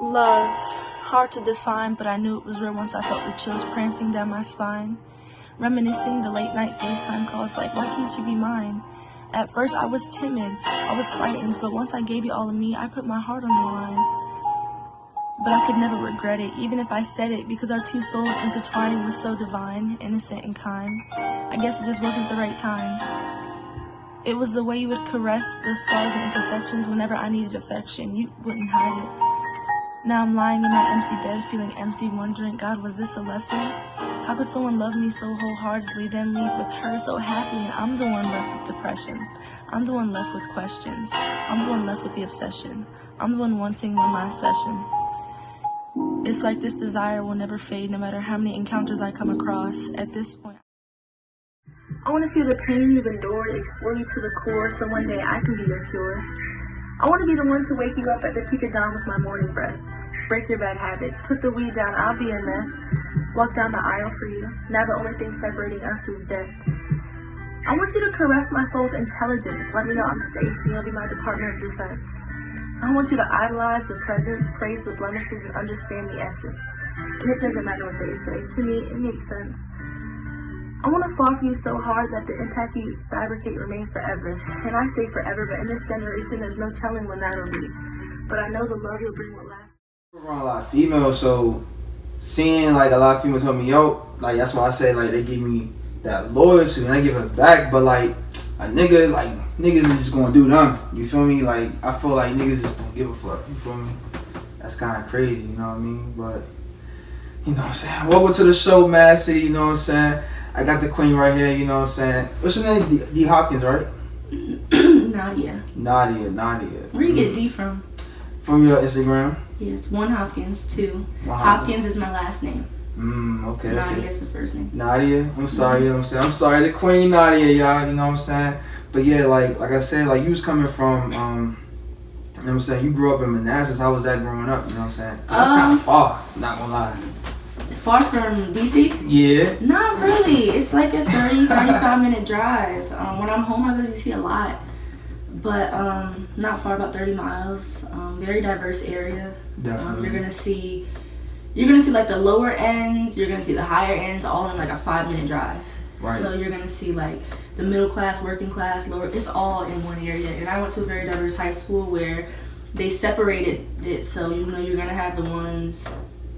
Love, hard to define, but I knew it was real once I felt the chills prancing down my spine. Reminiscing the late night FaceTime calls like, why can't you be mine? At first I was timid, I was frightened, but once I gave you all of me, I put my heart on the line. But I could never regret it, even if I said it, because our two souls intertwining was so divine, innocent and kind. I guess it just wasn't the right time. It was the way you would caress the scars and imperfections whenever I needed affection. You wouldn't hide it. Now I'm lying in my empty bed, feeling empty, wondering, God, was this a lesson? How could someone love me so wholeheartedly, then leave with her so happily, and I'm the one left with depression. I'm the one left with questions. I'm the one left with the obsession. I'm the one wanting one last session. It's like this desire will never fade, no matter how many encounters I come across. At this point, I want to feel the pain you've endured, explore you to the core, so one day I can be your cure. I want to be the one to wake you up at the peak of dawn with my morning breath. Break your bad habits, put the weed down, I'll be in there. Walk down the aisle for you. Now the only thing separating us is death. I want you to caress my soul with intelligence. Let me know I'm safe, and you'll be my Department of Defense. I want you to idolize the presence, praise the blemishes, and understand the essence. And it doesn't matter what they say. To me, it makes sense. I want to fall for you so hard that the impact you fabricate remain forever. And I say forever, but in this generation, there's no telling when that'll be. But I know the love you'll bring will last. Around a lot of females, so seeing like a lot of females help me out, like that's why I say like they give me that loyalty and I give it back. But like a nigga, like niggas is just gonna do them. You feel me? Like I feel like niggas just don't give a fuck. You feel me? That's kind of crazy. You know what I mean? But you know what I'm saying. Welcome to the show, Mad City. You know what I'm saying. I got the queen right here. You know what I'm saying. What's your name? D Hopkins, right? Nadia. Nadia. Where you get D from? From your Instagram. Yes, 1 Hopkins, 2. Hopkins is my last name. Okay. Nadia is the first name. Nadia, I'm sorry, you know what I'm saying? I'm sorry, the Queen Nadia, y'all, you know what I'm saying? But yeah, like I said, like you was coming from, you know what I'm saying? You grew up in Manassas. How was that growing up? You know what I'm saying? That's kind of far, not gonna lie. Far from DC? Yeah. Not really. It's like a 35 minute drive. When I'm home, I go to DC a lot. But not far, about 30 miles. Very diverse area. Definitely. You're gonna see like the lower ends, you're gonna see the higher ends, all in like a 5-minute drive. Right. So you're gonna see like the middle class, working class, lower. It's all in one area. And I went to a very diverse high school where they separated it. So you know you're gonna have the ones.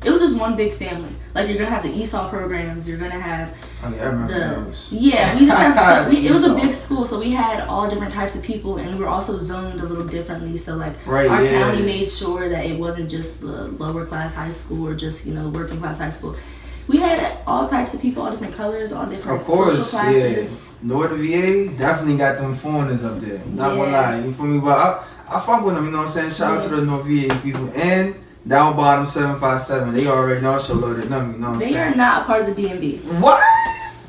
It was just one big family. Like you're gonna have the ESOL programs. You're gonna have I remember those. Yeah, we just have. It was a big school, so we had all different types of people, and we were also zoned a little differently. So like our county made sure that it wasn't just the lower class high school or just working class high school. We had all types of people, all different colors, all different social classes. Yeah. North VA definitely got them foreigners up there. Not gonna lie, you feel me? But I fuck with them. You know what I'm saying? Shout out to the North VA people and down bottom 757. They already know show loaded number. You know what I'm saying? They are not a part of the DMV. What?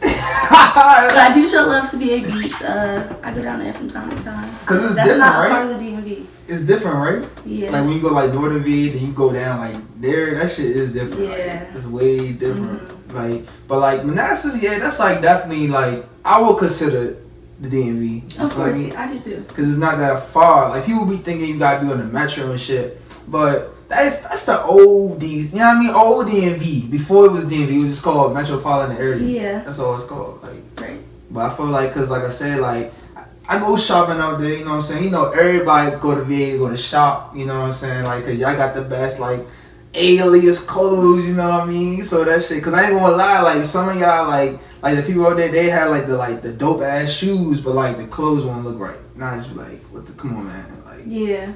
But I do show love to VA Beach. I go down there from time to time. Cause it's That's different, not right? part of the DMV. It's different, right? Yeah. Like when you go like Northern VA, then you go down like there. That shit is different. Yeah. Like, it's way different. Like, but like Manassas, yeah, that's like definitely like I would consider the DMV. Of course, I do too. Cause it's not that far. Like people be thinking you gotta be on the metro and shit, but that's the old D. You know what I mean? Old DMV. Before it was DMV, it was just called Metropolitan area. Yeah. That's all it's called. Like. Right. But I feel like, cause like I said, like I go shopping out there. You know what I'm saying? You know, everybody go to VA, go to shop. You know what I'm saying? Like, cause y'all got the best like alias clothes. You know what I mean? So that shit. Cause I ain't gonna lie, like some of y'all like the people out there, they had like the dope ass shoes, but like the clothes won't look right. Nah, just be like, come on, man. Like. Yeah.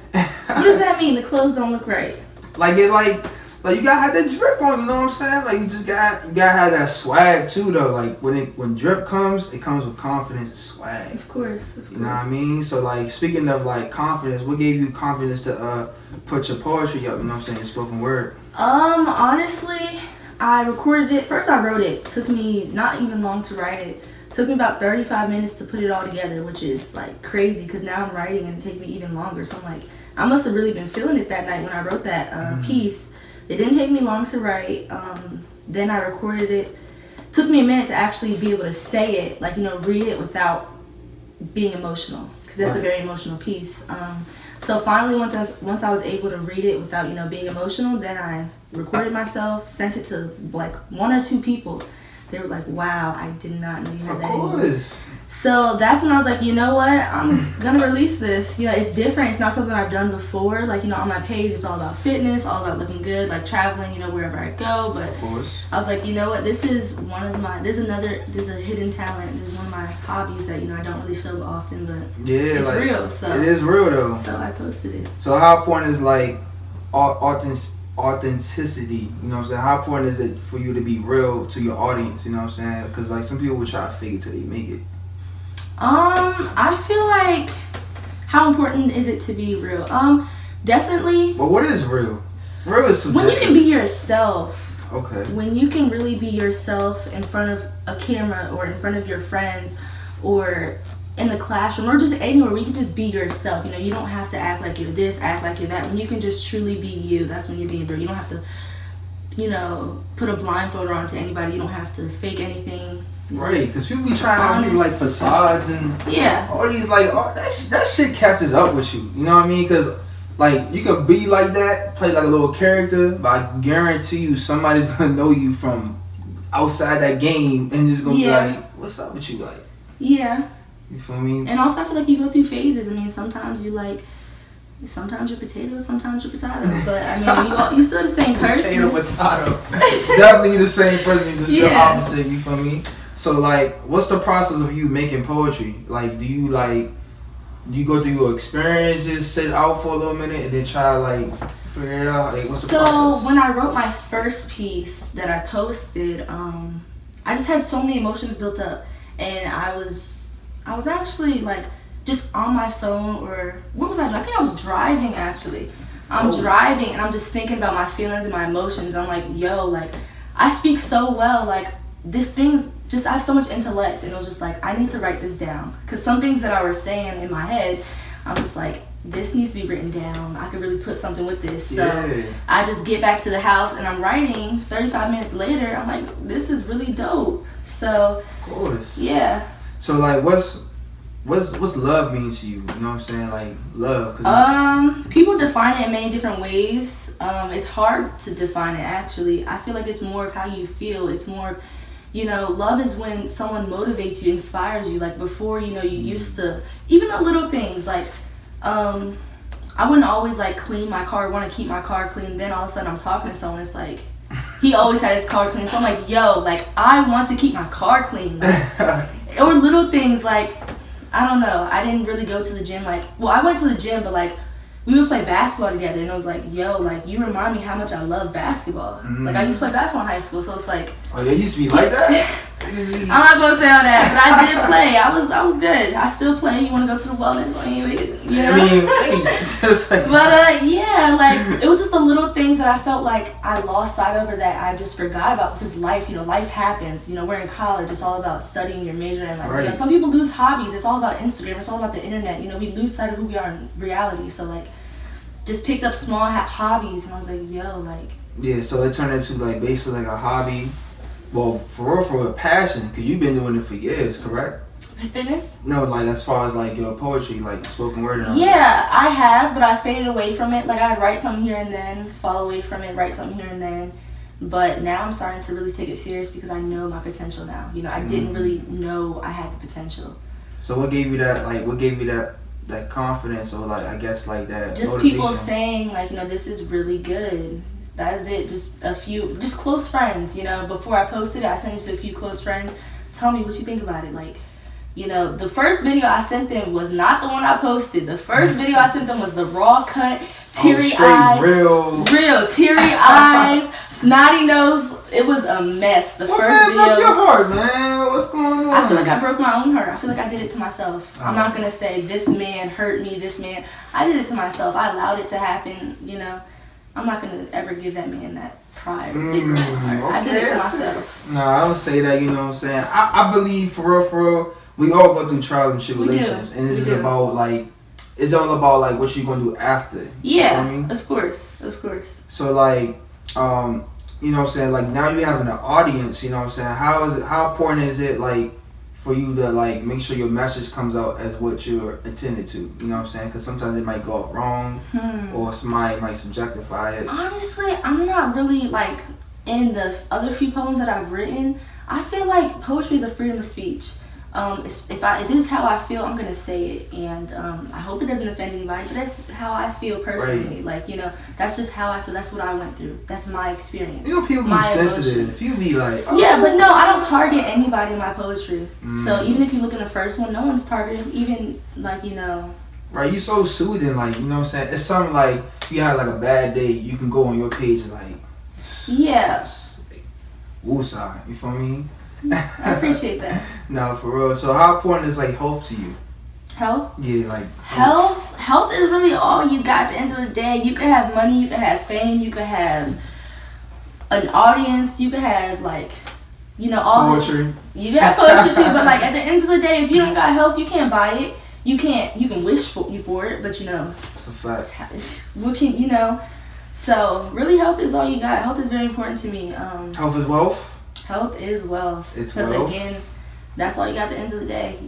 What does that mean? The clothes don't look right. Like it like you gotta have that drip on, you know what I'm saying? Like you gotta have that swag too though. Like when drip comes, it comes with confidence and swag. Of course. You know what I mean? So like speaking of like confidence, what gave you confidence to put your poetry up, you know what I'm saying, your spoken word? Honestly, I recorded it. First I wrote it. Took me not even long to write it. Took me about 35 minutes to put it all together, which is like crazy because now I'm writing and it takes me even longer. So I'm like, I must have really been feeling it that night when I wrote that piece. It didn't take me long to write. Then I recorded it. Took me a minute to actually be able to say it, like, read it without being emotional, because that's a very emotional piece. So finally, once I was able to read it without, being emotional, then I recorded myself, sent it to like 1 or 2 people. They were like, wow, I did not know you had that. Of course. So that's when I was like, you know what? I'm going to release this. It's different. It's not something I've done before. Like, on my page, it's all about fitness, all about looking good, like traveling, wherever I go. But of course. I was like, you know what? This is there's a hidden talent. This is one of my hobbies that, I don't really show often, but it's real. So it is real, though. So I posted it. So how important is, like, authenticity, what I'm saying? How important is it for you to be real to your audience, what I'm saying? Because like some people will try to fake it till they make it. I feel like, how important is it to be real? Definitely. But what is real? Real is subjective. When you can be yourself. Okay. When you can really be yourself in front of a camera or in front of your friends or in the classroom or just anywhere where you can just be yourself. You don't have to act like you're this, act like you're that. When you can just truly be you, that's when you're being real. You don't have to, put a blindfold on to anybody. You don't have to fake anything. Right, because people be trying out these like facades and all these like that shit catches up with you. You know what I mean? Because like you could be like that, play like a little character, but I guarantee you somebody's gonna know you from outside that game and just gonna be like, "What's up with you?" Like, yeah. You feel me? And also, I feel like you go through phases. I mean, sometimes you're potato, sometimes you're potato. But I mean, you're still the same person. Potato. Definitely the same person, just the opposite. You feel me? So, like, what's the process of you making poetry? Like, do you go through your experiences, sit out for a little minute, and then try to, like, figure it out? Like, what's the process? So, when I wrote my first piece that I posted, I just had so many emotions built up. And I was actually, like, just on my phone, or what was I doing? I think I was driving, actually. I'm driving, and I'm just thinking about my feelings and my emotions. I'm like, yo, like, I speak so well. Like, I have so much intellect. And it was just like, I need to write this down. Because some things that I was saying in my head, I'm just like, this needs to be written down. I could really put something with this. So I just get back to the house, and I'm writing. 35 minutes later, I'm like, this is really dope. So, of course. Yeah. So, like, what's love mean to you? You know what I'm saying? Like, love. People define it in many different ways. It's hard to define it, actually. I feel like it's more of how you feel. It's more, love is when someone motivates you, inspires you. Like, before, you used to, even the little things, like, I wouldn't always, like, clean my car, want to keep my car clean. Then all of a sudden I'm talking to someone, it's like, he always had his car clean. So I'm like, yo, like, I want to keep my car clean. Like, or little things like, I don't know. I didn't really go to the gym. Like, well, I went to the gym, but like, we would play basketball together, and I was like, yo, like, you remind me how much I love basketball. Like, I used to play basketball in high school, so it's like. Oh, yeah, you used to be like that? I'm not gonna say all that, but I did play. I was good. I still play. You want to go to the wellness? I mean, but yeah, like, it was just the little things that I felt like I lost sight over, that I just forgot about, because life, life happens. We're in college. It's all about studying your major, and like, some people lose hobbies. It's all about Instagram. It's all about the internet. We lose sight of who we are in reality. So like, just picked up small hobbies, and I was like, yo, like. Yeah, so it turned into like basically like a hobby. Well, for a passion, because you've been doing it for years, correct? Fitness? No, like as far as like your poetry, like spoken word and all that. I have, but I faded away from it. Like, I'd write something here and then, fall away from it, write something here and then. But now I'm starting to really take it serious, because I know my potential now. I didn't really know I had the potential. So what gave you that, like, that confidence, or like, I guess like that just motivation? People saying like, this is really good. That is it. Just close friends. Before I posted it, I sent it to a few close friends. Tell me what you think about it. Like, the first video I sent them was not the one I posted. The first video I sent them was the raw cut, teary eyes, real teary eyes, snotty nose. It was a mess. The first video. Broke your heart, man. What's going on? I feel like I broke my own heart. I feel like I did it to myself. I'm not gonna say this man hurt me. This man. I did it to myself. I allowed it to happen. I'm not gonna ever give that man that pride. I did it to myself. No, I don't say that. You know what I'm saying? I believe for real, we all go through trials and tribulations, and it's just about like, it's all about like what you're gonna do after. Yeah, of course. So like, you know what I'm saying? Like, now you having an audience. You know what I'm saying? How important is it like for you to like make sure your message comes out as what you're intended to. You know what I'm saying? Because sometimes it might go out wrong, or somebody might subjectify it. Honestly, I'm not really like in the other few poems that I've written. I feel like poetry is a freedom of speech. If this is how I feel, I'm gonna say it, and I hope it doesn't offend anybody. But that's how I feel personally. Right. Like, you know, that's just how I feel. That's what I went through. That's my experience. You know, people be sensitive. If you be like, oh. Yeah, but no, I don't target anybody in my poetry. So even if you look in the first one, no one's targeted. Even like, you know. Right, you so soothing. Like, you know what I'm saying? It's something like you had like a bad day. You can go on your page and like. Yeah. Woosah, you feel me? I appreciate that. No, for real. So how important is like health to you? Health? Yeah, like Health is really all you got at the end of the day. You could have money, you could have fame, you could have an audience, you could have like, you know, all poetry. You can have poetry too, but like at the end of the day, if you don't got health, you can't buy it. You can wish for it, but you know. It's a fact. What can you know? So really, health is all you got. Health is very important to me. Health is wealth. Health is wealth. It's because wealth. Again, that's all you got at the end of the day.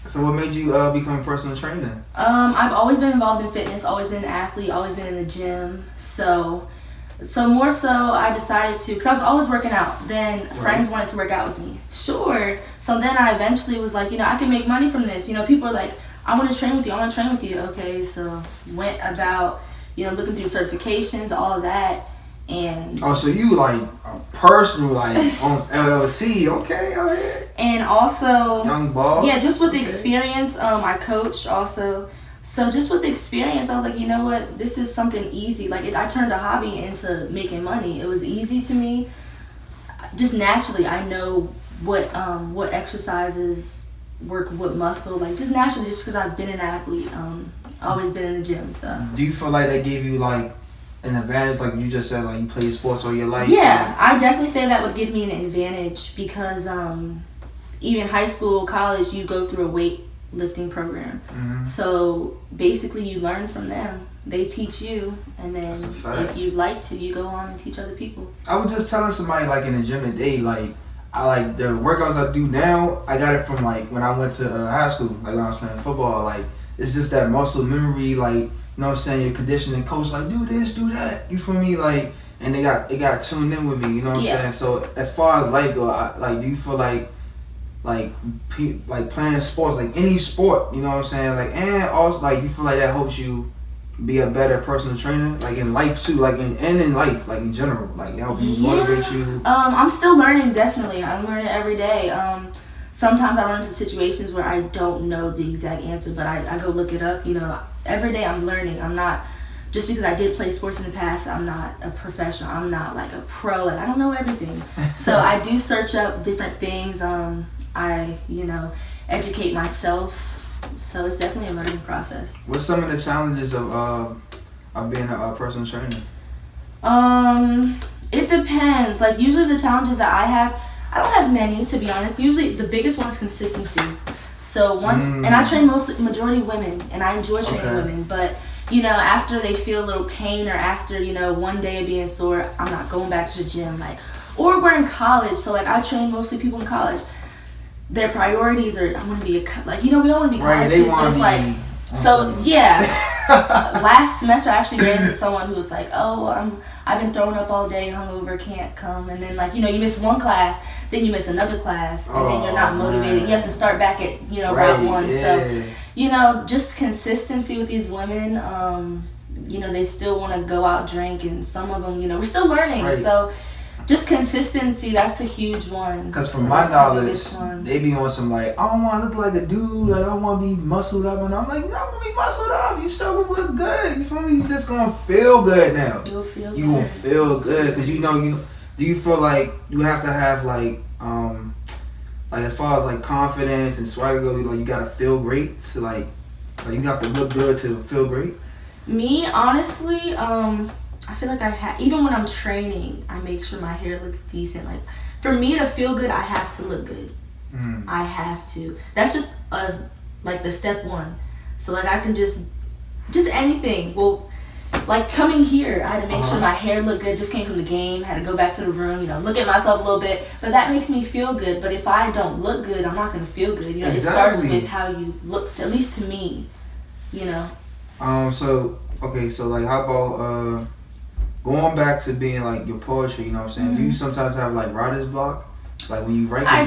So what made you become a personal trainer? I've always been involved in fitness, always been an athlete, always been in the gym. So more so I decided to, because I was always working out. Then friends wanted to work out with me. Sure. So then I eventually was like, you know, I can make money from this. You know, people are like, I want to train with you. I want to train with you. Okay, so went about, you know, looking through certifications, all of that. And so you like a personal like on LLC, okay, all right. And also young boss. Yeah, just with the experience, I coach also. So just with the experience, I was like, you know what, this is something easy. Like I turned a hobby into making money. It was easy to me. Just naturally, I know what exercises work, what muscle, like just naturally, just because I've been an athlete, always been in the gym. So do you feel like that gave you like an advantage, like you just said, like you played sports all your life? Yeah, I definitely say that would give me an advantage because even high school, college, you go through a weightlifting program. So basically you learn from them. They teach you, and then if you'd like to, you go on and teach other people. I was just telling somebody like in the gym today, like I like the workouts I do now, I got it from like when I went to high school, like when I was playing football. Like it's just that muscle memory, like, you know what I'm saying, your conditioning coach like, do this, do that, you feel me? Like, and they got tuned in with me, you know what I'm saying? So as far as life go, like, do you feel like playing sports, like any sport, you know what I'm saying, like, and also like you feel like that helps you be a better personal trainer, like in life too, like in life, like in general, like it helps you motivate you? I'm still learning, definitely. I'm learning every day. Sometimes I run into situations where I don't know the exact answer, but I go look it up. You know, every day I'm learning. I'm not, just because I did play sports in the past, I'm not a professional. I'm not like a pro. Like I don't know everything. So I do search up different things. I, you know, educate myself. So it's definitely a learning process. What's some of the challenges of being a personal trainer? It depends. Like usually the challenges that I don't have many, to be honest. Usually the biggest one is consistency. So and I train majority women, and I enjoy training women, but you know, after they feel a little pain or after, you know, one day of being sore, I'm not going back to the gym. Like, or we're in college, so like I train mostly people in college. Their priorities are, I want to be like, you know, we all want to be college kids, but it's like, so yeah. Last semester I actually ran into someone who was like, oh, I've been throwing up all day, hungover, can't come, and then like, you know, you miss one class, then you miss another class, and then you're not motivated. You have to start back at, you know, route one. Yeah. So, you know, just consistency with these women. You know, they still want to go out drink, and some of them, you know, we're still learning. Right. So just consistency, that's a huge one. Because from my knowledge, they be on some like, I don't want to look like a dude, like I want to be muscled up, and I'm like, no, I'm going to be muscled up, you still going to look good, you feel me? You just going to feel good now. You'll feel good. You going to feel good, because you know, do you feel like you have to have like as far as like confidence and swagger go, like you got to feel great to like you have to look good to feel great? Me, honestly, I feel like even when I'm training, I make sure my hair looks decent. Like, for me to feel good, I have to look good. I have to. That's just like the step one. So like I can just anything. Well, like coming here, I had to make sure my hair looked good. Just came from the game, had to go back to the room, look at myself a little bit. But that makes me feel good. But if I don't look good, I'm not gonna feel good. It starts with how you look. At least to me, So like, how about going back to being like your poetry? You know what I'm saying? Do you sometimes have like writer's block? Like when you write, I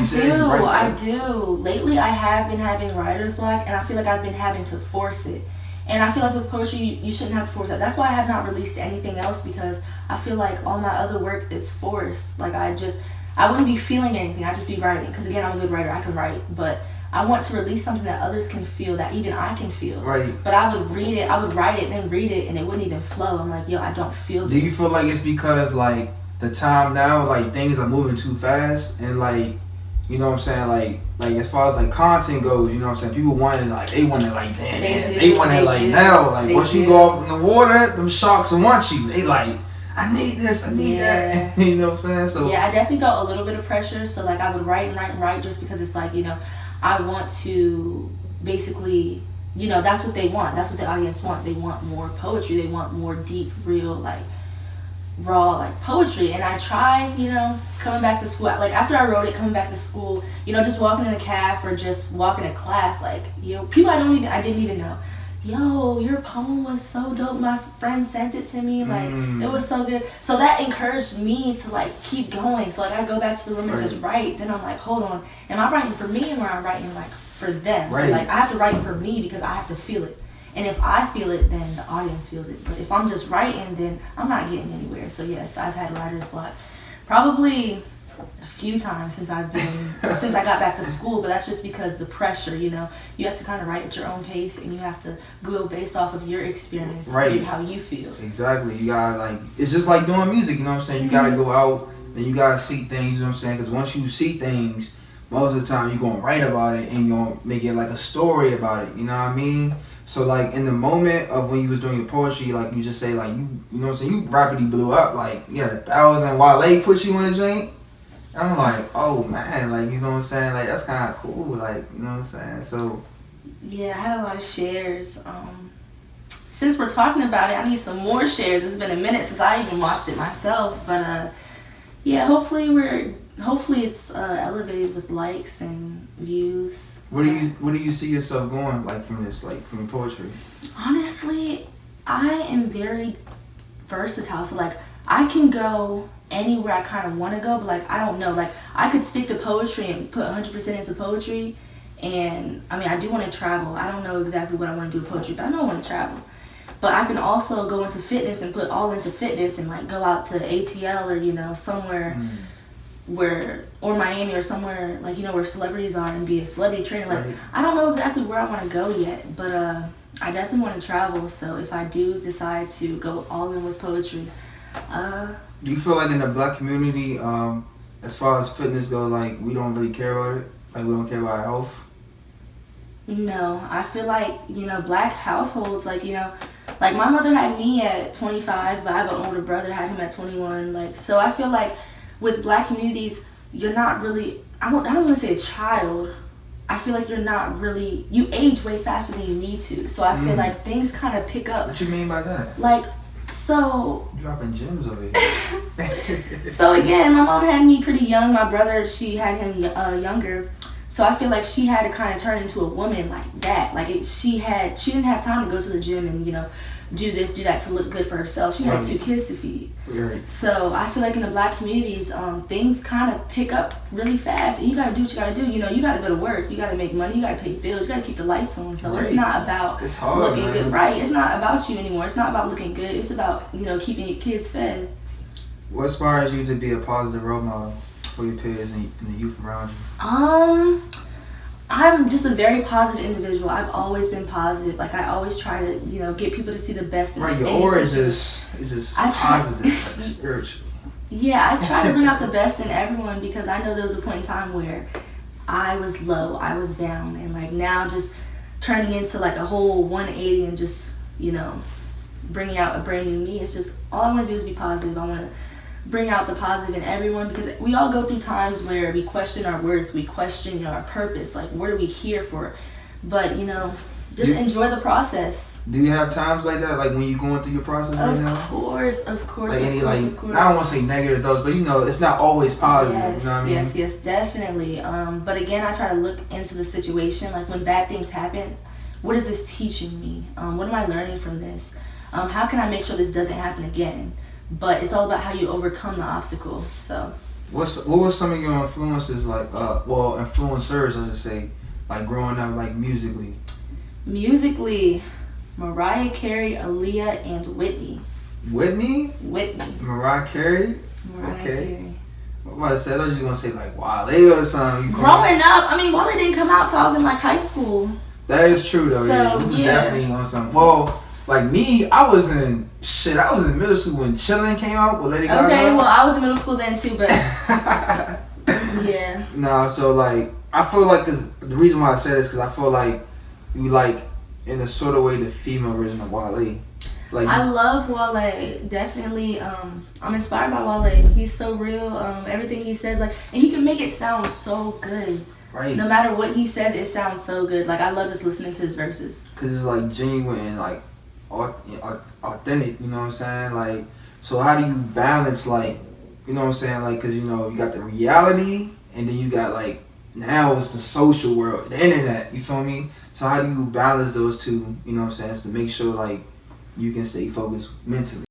do. Lately, I have been having writer's block, and I feel like I've been having to force it. And I feel like with poetry, you shouldn't have to force it. That's why I have not released anything else, because I feel like all my other work is forced. Like I wouldn't be feeling anything. I'd just be writing. Because again, I'm a good writer. I can write. But I want to release something that others can feel, that even I can feel. Right. But I would read it, I would write it, and then read it, and it wouldn't even flow. I'm like, I don't feel this. Do you feel like it's because like the time now, like things are moving too fast, and like, you know what I'm saying, like as far as like content goes, you know what I'm saying, people want it like, they want it like damn, they want it like now, like once you go up in the water, them sharks want you. They like, I need this, I need that. You know what I'm saying? So I definitely felt a little bit of pressure. So like I would write just because it's like, I want to basically, that's what they want. That's what the audience want. They want more poetry. They want more deep, real, like raw, like poetry. And I tried, coming back to school. Like after I wrote it, coming back to school, just walking in the caf or just walking to class, like, people I didn't even know. Yo, your poem was so dope. My friend sent it to me. Like, it was so good. So that encouraged me to, like, keep going. So, like, I go back to the room and just write. Then I'm like, hold on. Am I writing for me, or am I writing, like, for them? Right. So, like, I have to write for me because I have to feel it. And if I feel it, then the audience feels it. But if I'm just writing, then I'm not getting anywhere. So, yes, I've had writer's block. Probably a few times since I got back to school, but that's just because the pressure, you have to kind of write at your own pace, and you have to go based off of your experience, right? How you feel. Exactly. You gotta, like, it's just like doing music, you know what I'm saying? You gotta go out and you gotta see things, you know what I'm saying? Because once you see things, most of the time you're gonna write about it and you're gonna make it like a story about it, you know what I mean? So like in the moment of when you was doing your poetry, like you just say like you know what I'm saying, you rapidly blew up, like you had 1,000 Wale put you in a joint. I'm like, oh man, like, you know what I'm saying? Like, that's kind of cool, like, you know what I'm saying? So, yeah, I had a lot of shares. Since we're talking about it, I need some more shares. It's been a minute since I even watched it myself, but hopefully it's elevated with likes and views. Where do you see yourself going, like, from this, like, from your poetry? Honestly, I am very versatile, so like I can go anywhere I kind of want to go, but like I don't know, like I could stick to poetry and put 100% into poetry, and I mean I do want to travel. I don't know exactly what I want to do with poetry, but I know I want to travel. But I can also go into fitness and put all into fitness and like go out to ATL or somewhere or Miami or somewhere like where celebrities are and be a celebrity trainer. Like I don't know exactly where I want to go yet, but I definitely want to travel. So if I do decide to go all in with poetry, do you feel like in the black community, as far as fitness goes, like we don't really care about it? Like we don't care about our health? No, I feel like, black households, like, like my mother had me at 25, but I have an older brother, had him at 21. Like, so I feel like with black communities, you're not really, I don't want to say a child. I feel like you're not really, you age way faster than you need to. So I feel like things kind of pick up. What you mean by that? Like, so dropping gems over here. So again, my mom had me pretty young. My brother, she had him younger. So I feel like she had to kind of turn into a woman like that. Like she didn't have time to go to the gym and do this, do that to look good for herself. She had 2 kids to feed. Right. So I feel like in the black communities, things kind of pick up really fast, and you gotta do what you gotta do. You gotta go to work, you gotta make money, you gotta pay bills, you gotta keep the lights on. So it's not about looking good, right? It's not about you anymore. It's not about looking good. It's about keeping your kids fed. What inspires you to be a positive role model for your peers and the youth around you? I'm just a very positive individual. I've always been positive. Like I always try to, get people to see the best in your aura is just positive, spiritual. Yeah, I try to bring out the best in everyone because I know there was a point in time where I was low, I was down, and like now just turning into like a whole 180 and just, bringing out a brand new me. It's just all I want to do is be positive. I want to bring out the positive in everyone because we all go through times where we question our worth, we question our purpose, like what are we here for? But just enjoy the process. Do you have times like that, like when you're going through your process right now? Of course. Like any, of course. I don't want to say negative thoughts, but it's not always positive. Yes, you know what I mean? yes, definitely. But again, I try to look into the situation. Like when bad things happen, what is this teaching me? What am I learning from this? How can I make sure this doesn't happen again? But it's all about how you overcome the obstacle. So. What was some of your influences like? Influencers, I should say, like growing up, like musically. Musically, Mariah Carey, Aaliyah, and Whitney. Whitney. Mariah Carey. Mariah Carey. What about to say? I thought you were gonna say like Wale or something. Growing up, I mean, Wale didn't come out till I was in like high school. That is true though. So, He was definitely on something. Well, like me, I was in middle school when Chillin' came out with Lady Gaga. Okay, well, I was in middle school then too, but yeah. Nah, so like I feel like the reason why I say this because I feel like you like in a sort of way the female version of Wale. Like I love Wale. Definitely, I'm inspired by Wale. He's so real. Everything he says, like, and he can make it sound so good. Right. No matter what he says, it sounds so good. Like I love just listening to his verses. Cause it's like genuine and like authentic. You know what I'm saying? Like, so how do you balance like, you know what I'm saying? Like, cause you got the reality and then you got like now it's the social world, the internet. You feel me? So how do you balance those two? You know what I'm saying? To make sure like you can stay focused mentally.